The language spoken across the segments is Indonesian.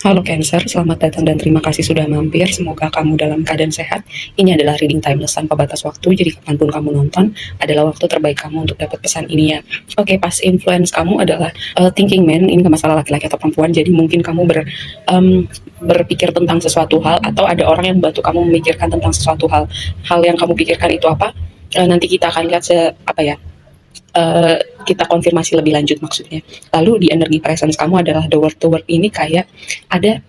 Halo Cancer, selamat datang dan terima kasih sudah mampir. Semoga kamu dalam keadaan sehat. Ini adalah reading timeless tanpa batas waktu, jadi kapanpun kamu nonton adalah waktu terbaik kamu untuk dapat pesan ini ya. Oke, pas influence kamu adalah thinking man, ini gak masalah laki-laki atau perempuan, jadi mungkin kamu berpikir tentang sesuatu hal atau ada orang yang membantu kamu memikirkan tentang sesuatu hal. Hal yang kamu pikirkan itu apa? Nanti kita akan lihat kita konfirmasi lebih lanjut maksudnya. Lalu di energi presence kamu adalah the word ini kayak ada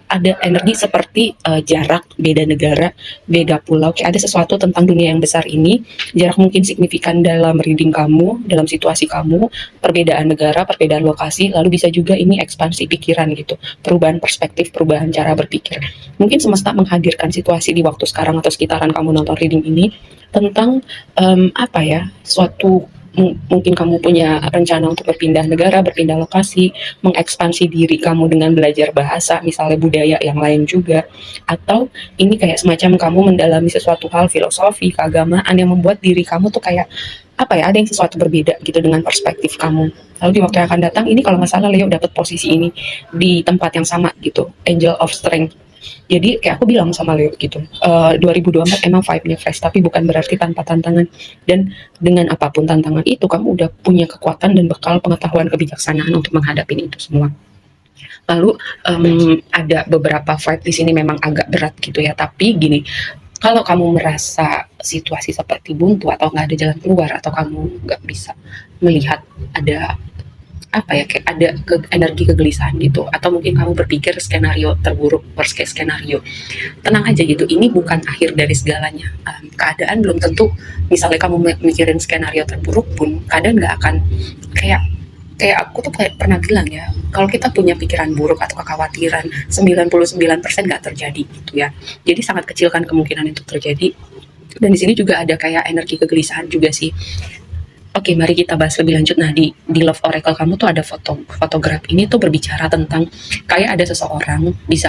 energi seperti jarak, beda negara, beda pulau, kayak ada sesuatu tentang dunia yang besar ini. Jarak mungkin signifikan dalam reading kamu, dalam situasi kamu, perbedaan negara, perbedaan lokasi, lalu bisa juga ini ekspansi pikiran gitu, perubahan perspektif, perubahan cara berpikir. Mungkin semesta menghadirkan situasi di waktu sekarang atau sekitaran kamu nonton reading ini tentang suatu mungkin kamu punya rencana untuk berpindah negara, berpindah lokasi, mengekspansi diri kamu dengan belajar bahasa, misalnya budaya yang lain juga, atau ini kayak semacam kamu mendalami sesuatu hal filosofi, keagamaan yang membuat diri kamu tuh kayak ada yang sesuatu berbeda gitu dengan perspektif kamu. Lalu di waktu yang akan datang ini kalau nggak salah Leo dapat posisi ini di tempat yang sama gitu, Angel of Strength. Jadi kayak aku bilang sama Leo gitu, 2024 emang vibe-nya fresh, tapi bukan berarti tanpa tantangan. Dan dengan apapun tantangan itu, kamu udah punya kekuatan dan bekal pengetahuan kebijaksanaan untuk menghadapi itu semua. Lalu ada beberapa vibe di sini memang agak berat gitu ya, tapi gini, kalau kamu merasa situasi seperti buntu atau nggak ada jalan keluar atau kamu nggak bisa melihat ada kayak ada energi kegelisahan gitu, atau mungkin kamu berpikir skenario terburuk, worst case skenario, tenang aja gitu, ini bukan akhir dari segalanya. Keadaan belum tentu, misalnya kamu mikirin skenario terburuk pun keadaan nggak akan kayak kayak aku tuh kayak pernah bilang ya, kalau kita punya pikiran buruk atau kekhawatiran 99% nggak terjadi gitu ya, jadi sangat kecil kan kemungkinan itu terjadi. Dan di sini juga ada kayak energi kegelisahan juga sih. Oke, mari kita bahas lebih lanjut. Nah, di Love Oracle kamu tuh ada fotograf ini tuh berbicara tentang kayak ada seseorang, bisa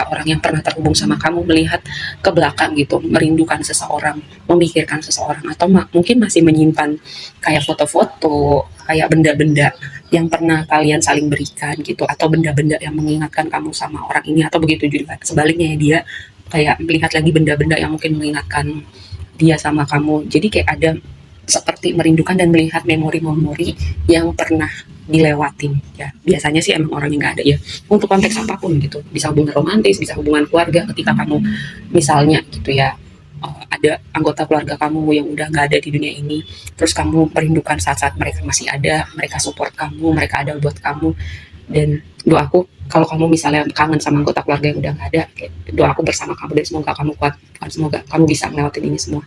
orang yang pernah terhubung sama kamu melihat ke belakang gitu, merindukan seseorang, memikirkan seseorang, atau mungkin masih menyimpan kayak foto-foto, kayak benda-benda yang pernah kalian saling berikan gitu, atau benda-benda yang mengingatkan kamu sama orang ini, atau begitu juga sebaliknya ya, dia kayak melihat lagi benda-benda yang mungkin mengingatkan dia sama kamu. Jadi kayak ada seperti merindukan dan melihat memori-memori yang pernah dilewatin ya. Biasanya sih emang orang yang nggak ada ya, untuk konteks apapun gitu, bisa hubungan romantis, bisa hubungan keluarga, ketika kamu misalnya gitu ya, ada anggota keluarga kamu yang udah nggak ada di dunia ini, terus kamu merindukan saat-saat mereka masih ada, mereka support kamu, mereka ada buat kamu. Dan doaku kalau kamu misalnya kangen sama anggota keluarga yang udah nggak ada, doaku bersama kamu dan semoga kamu kuat, semoga kamu bisa ngelewatin ini semua.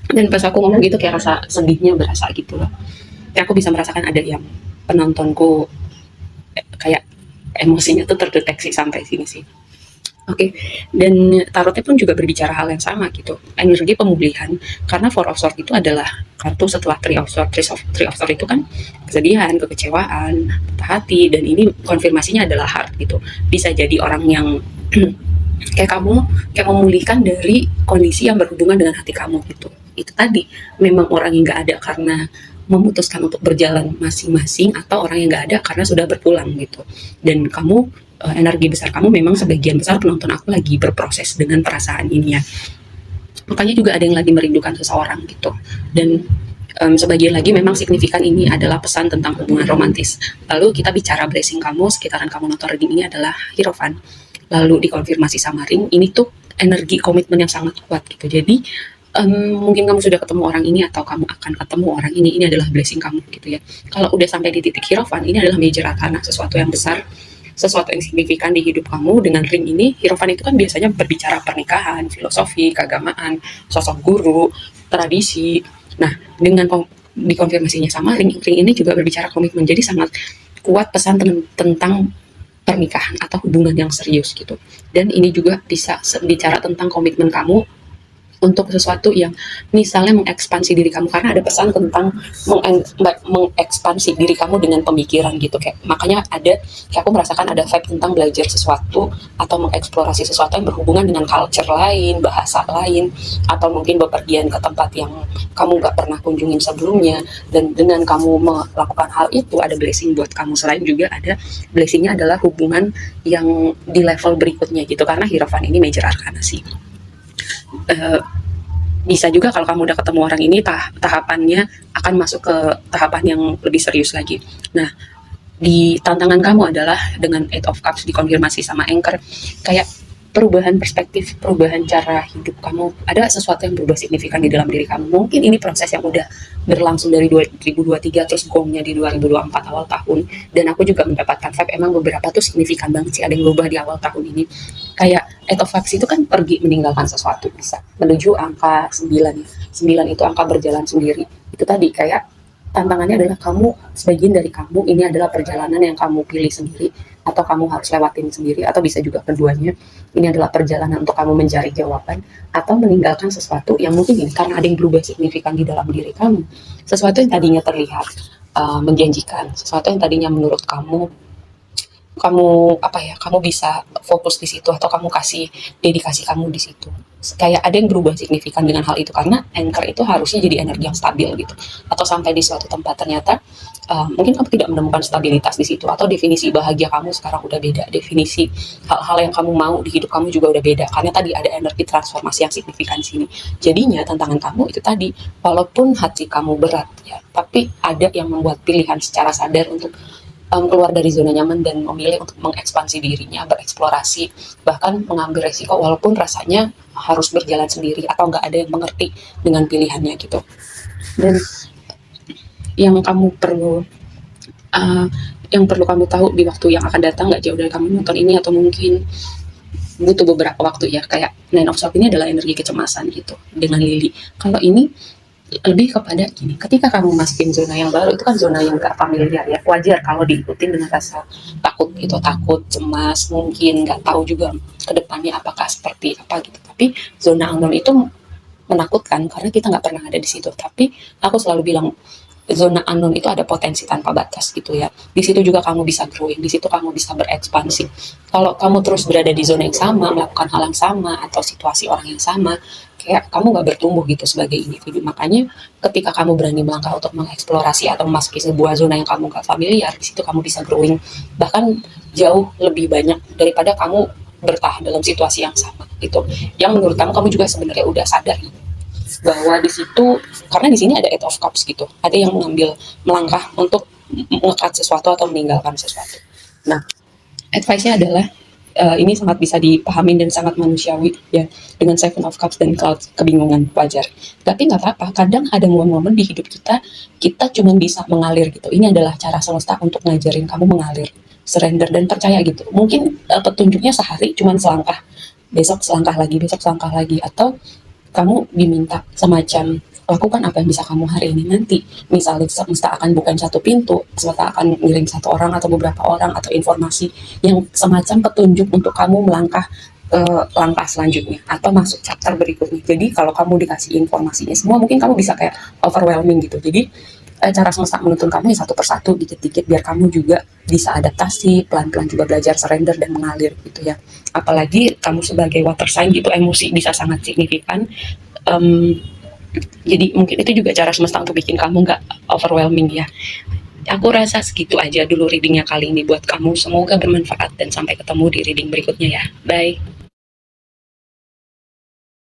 Dan pas aku ngomong gitu kayak rasa sedihnya berasa gitu loh, kayak aku bisa merasakan ada yang penontonku kayak emosinya tuh terdeteksi sampai sini sih. Oke, dan tarotnya pun juga berbicara hal yang sama gitu, energi pemulihan, karena Four of Swords itu adalah kartu setelah Three of Swords. Three of Swords itu kan kesedihan, kekecewaan, patah hati, dan ini konfirmasinya adalah heart gitu. Bisa jadi orang yang kayak kamu kayak memulihkan dari kondisi yang berhubungan dengan hati kamu gitu. Itu tadi memang orang yang nggak ada karena memutuskan untuk berjalan masing-masing, atau orang yang nggak ada karena sudah berpulang gitu. Dan kamu energi besar kamu memang sebagian besar penonton aku lagi berproses dengan perasaan ini ya. Makanya juga ada yang lagi merindukan seseorang gitu. Dan sebagian lagi memang signifikan ini adalah pesan tentang hubungan romantis. Lalu kita bicara blessing kamu, sekitaran kamu nonton reading ini adalah Hierophant. Lalu dikonfirmasi sama ring, ini tuh energi komitmen yang sangat kuat gitu. Jadi mungkin kamu sudah ketemu orang ini atau kamu akan ketemu orang ini adalah blessing kamu gitu ya. Kalau udah sampai di titik Hierophant, ini adalah major arcana, sesuatu yang besar, sesuatu yang signifikan di hidup kamu. Dengan ring ini, Hierophant itu kan biasanya berbicara pernikahan, filosofi, keagamaan, sosok guru, tradisi. Nah, dengan dikonfirmasinya sama ring ini juga berbicara komitmen, jadi sangat kuat pesan tentang pernikahan atau hubungan yang serius gitu. Dan ini juga bisa bicara tentang komitmen kamu untuk sesuatu yang misalnya mengekspansi diri kamu, karena ada pesan tentang mengekspansi diri kamu dengan pemikiran gitu. Kayak makanya ada, kayak aku merasakan ada vibe tentang belajar sesuatu atau mengeksplorasi sesuatu yang berhubungan dengan culture lain, bahasa lain, atau mungkin bepergian ke tempat yang kamu gak pernah kunjungin sebelumnya. Dan dengan kamu melakukan hal itu ada blessing buat kamu. Selain juga ada blessingnya adalah hubungan yang di level berikutnya gitu, karena Hierophant ini major arcana sih. uh, Bisa juga kalau kamu udah ketemu orang ini, tahapannya akan masuk ke tahapan yang lebih serius lagi. Nah, di tantangan kamu adalah dengan Eight of Cups dikonfirmasi sama Anchor, kayak perubahan perspektif, perubahan cara hidup kamu, ada sesuatu yang berubah signifikan di dalam diri kamu. Mungkin ini proses yang udah berlangsung dari 2023, terus gongnya di 2024 awal tahun. Dan aku juga mendapatkan vibe emang beberapa tuh signifikan banget sih, ada yang berubah di awal tahun ini. Kayak Eight of Cups itu kan pergi meninggalkan sesuatu, bisa menuju angka 9. 9 itu angka berjalan sendiri. Itu tadi kayak tantangannya adalah kamu, sebagian dari kamu ini adalah perjalanan yang kamu pilih sendiri atau kamu harus lewatin sendiri, atau bisa juga keduanya. Ini adalah perjalanan untuk kamu mencari jawaban atau meninggalkan sesuatu yang mungkin ini karena ada yang berubah signifikan di dalam diri kamu. Sesuatu yang tadinya terlihat menjanjikan, sesuatu yang tadinya menurut kamu apa ya, kamu bisa fokus di situ atau kamu kasih dedikasi kamu di situ. Kayak ada yang berubah signifikan dengan hal itu, karena anchor itu harusnya jadi energi yang stabil gitu. Atau sampai di suatu tempat ternyata mungkin kamu tidak menemukan stabilitas di situ, atau definisi bahagia kamu sekarang udah beda, definisi hal-hal yang kamu mau di hidup kamu juga udah beda, karena tadi ada energi transformasi yang signifikan di sini. Jadinya tantangan kamu itu tadi, walaupun hati kamu berat ya, tapi ada yang membuat pilihan secara sadar untuk keluar dari zona nyaman dan memilih untuk mengekspansi dirinya, bereksplorasi, bahkan mengambil resiko walaupun rasanya harus berjalan sendiri atau nggak ada yang mengerti dengan pilihannya gitu. Dan yang kamu perlu uh, yang perlu kamu tahu di waktu yang akan datang, nggak jauh dari kamu nonton ini atau mungkin butuh beberapa waktu ya, kayak Nine of Swords ini adalah energi kecemasan gitu dengan Lily. Kalau ini lebih kepada gini, ketika kamu masukin zona yang baru, itu kan zona yang gak familiar ya, wajar kalau diikutin dengan rasa takut gitu, takut, cemas, mungkin gak tahu juga kedepannya apakah seperti apa gitu. Tapi zona unknown itu menakutkan karena kita nggak pernah ada di situ. Tapi aku selalu bilang zona unknown itu ada potensi tanpa batas gitu ya. Di situ juga kamu bisa growing, di situ kamu bisa berekspansi. Kalau kamu terus berada di zona yang sama, melakukan hal yang sama atau situasi orang yang sama, kayak kamu nggak bertumbuh gitu sebagai individu. Makanya ketika kamu berani melangkah untuk mengeksplorasi atau memasuki sebuah zona yang kamu nggak familiar, di situ kamu bisa growing, bahkan jauh lebih banyak daripada kamu bertahan dalam situasi yang sama gitu. Yang menurut kamu juga sebenarnya udah sadar bahwa di situ, karena di sini ada Eight of Cups gitu, ada yang mengambil melangkah untuk mengekat sesuatu atau meninggalkan sesuatu. Nah, advice-nya adalah ini sangat bisa dipahamin dan sangat manusiawi ya, dengan Seven of Cups dan Cloud, kebingungan wajar. Tapi nggak apa-apa, kadang ada momen-momen di hidup kita cuma bisa mengalir gitu. Ini adalah cara semesta untuk ngajarin kamu mengalir, surrender dan percaya gitu. Mungkin petunjuknya sehari cuma selangkah, besok selangkah lagi, besok selangkah lagi, atau kamu diminta semacam lakukan apa yang bisa kamu hari ini. Nanti misalnya semesta akan bukan satu pintu, semesta akan ngirim satu orang atau beberapa orang atau informasi yang semacam petunjuk untuk kamu melangkah ke langkah selanjutnya atau masuk chapter berikutnya. Jadi kalau kamu dikasih informasinya semua, mungkin kamu bisa kayak overwhelming gitu. Jadi cara semesta menuntun kamu ya satu persatu, dikit-dikit, biar kamu juga bisa adaptasi, pelan-pelan juga belajar surrender dan mengalir gitu ya. Apalagi kamu sebagai water sign gitu, emosi bisa sangat signifikan. Jadi mungkin itu juga cara semesta untuk bikin kamu nggak overwhelming ya. Aku rasa segitu aja dulu readingnya kali ini buat kamu. Semoga bermanfaat dan sampai ketemu di reading berikutnya ya. Bye.